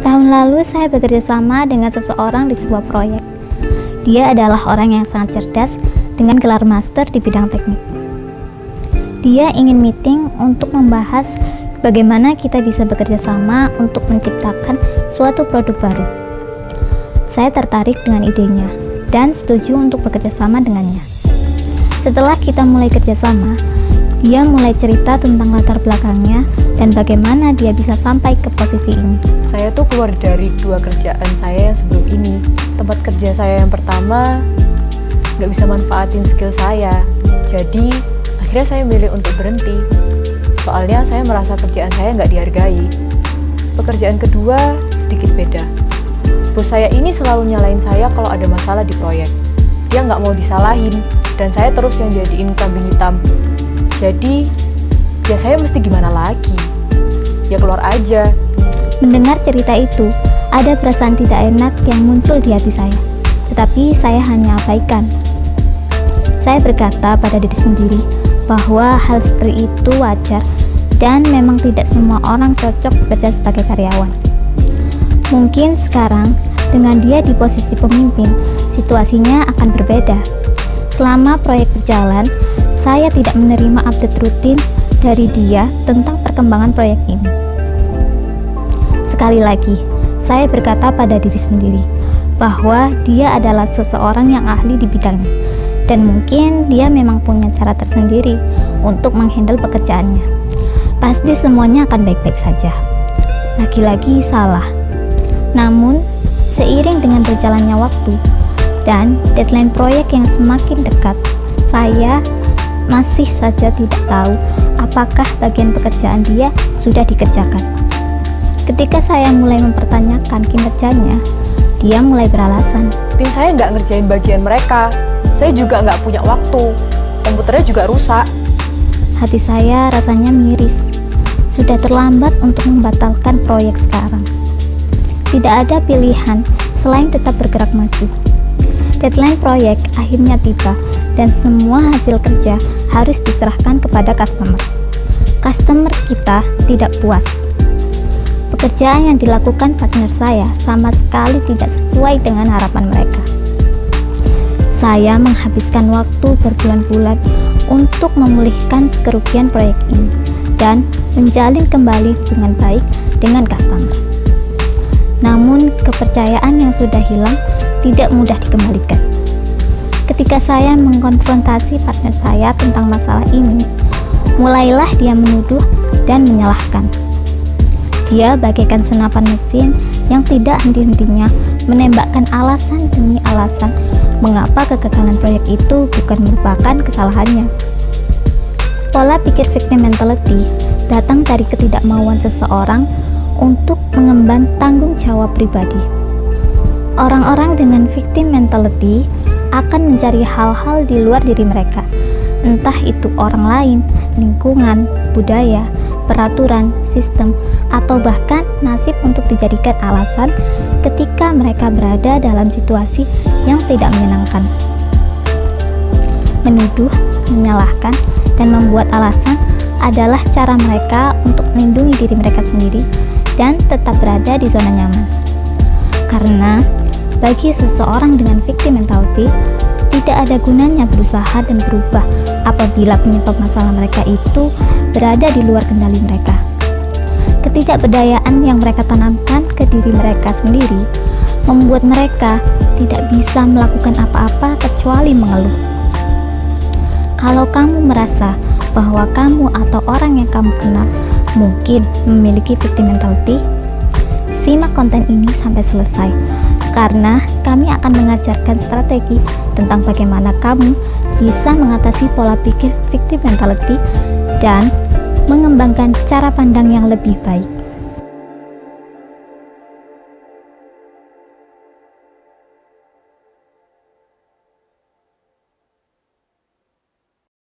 Tahun lalu saya bekerja sama dengan seseorang di sebuah proyek. Dia adalah orang yang sangat cerdas dengan gelar master di bidang teknik. Dia ingin meeting untuk membahas bagaimana kita bisa bekerja sama untuk menciptakan suatu produk baru. Saya tertarik dengan idenya dan setuju untuk bekerja sama dengannya. Setelah kita mulai kerjasama, dia mulai cerita tentang latar belakangnya dan bagaimana dia bisa sampai ke posisi ini. Saya tuh keluar dari 2 kerjaan saya yang sebelum ini. Tempat kerja saya yang pertama nggak bisa manfaatin skill saya, jadi akhirnya saya milih untuk berhenti. Soalnya saya merasa kerjaan saya nggak dihargai. Pekerjaan kedua sedikit beda. Bos saya ini selalu nyalain saya kalau ada masalah di proyek. Dia nggak mau disalahin, dan saya terus yang jadiin kambing hitam. Jadi, ya saya mesti gimana lagi? Ya keluar aja. Mendengar cerita itu, ada perasaan tidak enak yang muncul di hati saya. Tetapi saya hanya abaikan. Saya berkata pada diri sendiri bahwa hal seperti itu wajar dan memang tidak semua orang cocok bekerja sebagai karyawan. Mungkin sekarang dengan dia di posisi pemimpin, situasinya akan berbeda. Selama proyek berjalan, saya tidak menerima update rutin dari dia tentang perkembangan proyek ini. Sekali lagi, saya berkata pada diri sendiri bahwa dia adalah seseorang yang ahli di bidangnya, dan mungkin dia memang punya cara tersendiri untuk menghandle pekerjaannya. Pasti semuanya akan baik-baik saja. Lagi-lagi salah. Namun, seiring dengan berjalannya waktu dan deadline proyek yang semakin dekat, saya masih saja tidak tahu apakah bagian pekerjaan dia sudah dikerjakan. Ketika saya mulai mempertanyakan kinerjanya, dia mulai beralasan. Tim saya nggak ngerjain bagian mereka. Saya juga nggak punya waktu. Komputernya juga rusak. Hati saya rasanya miris. Sudah terlambat untuk membatalkan proyek sekarang. Tidak ada pilihan selain tetap bergerak maju. Deadline proyek akhirnya tiba dan semua hasil kerja harus diserahkan kepada customer. Customer kita tidak puas. Pekerjaan yang dilakukan partner saya sama sekali tidak sesuai dengan harapan mereka. Saya menghabiskan waktu berbulan-bulan untuk memulihkan kerugian proyek ini dan menjalin kembali hubungan baik dengan customer. Namun, kepercayaan yang sudah hilang tidak mudah dikembalikan. Ketika saya mengkonfrontasi partner saya tentang masalah ini, mulailah dia menuduh dan menyalahkan. Dia bagaikan senapan mesin yang tidak henti-hentinya menembakkan alasan demi alasan mengapa kegagalan proyek itu bukan merupakan kesalahannya. Pola pikir victim mentality datang dari ketidakmauan seseorang untuk mengemban tanggung jawab pribadi. Orang-orang dengan victim mentality akan mencari hal-hal di luar diri mereka, entah itu orang lain, lingkungan, budaya, peraturan, sistem, atau bahkan nasib untuk dijadikan alasan ketika mereka berada dalam situasi yang tidak menyenangkan. Menuduh, menyalahkan, dan membuat alasan adalah cara mereka untuk melindungi diri mereka sendiri dan tetap berada di zona nyaman. Karena bagi seseorang dengan victim mentality, tidak ada gunanya berusaha dan berubah apabila penyebab masalah mereka itu berada di luar kendali mereka. Ketidakberdayaan yang mereka tanamkan ke diri mereka sendiri membuat mereka tidak bisa melakukan apa-apa kecuali mengeluh. Kalau kamu merasa bahwa kamu atau orang yang kamu kenal mungkin memiliki victim mentality, simak konten ini sampai selesai, karena kami akan mengajarkan strategi tentang bagaimana kamu bisa mengatasi pola pikir victim mentality dan mengembangkan cara pandang yang lebih baik.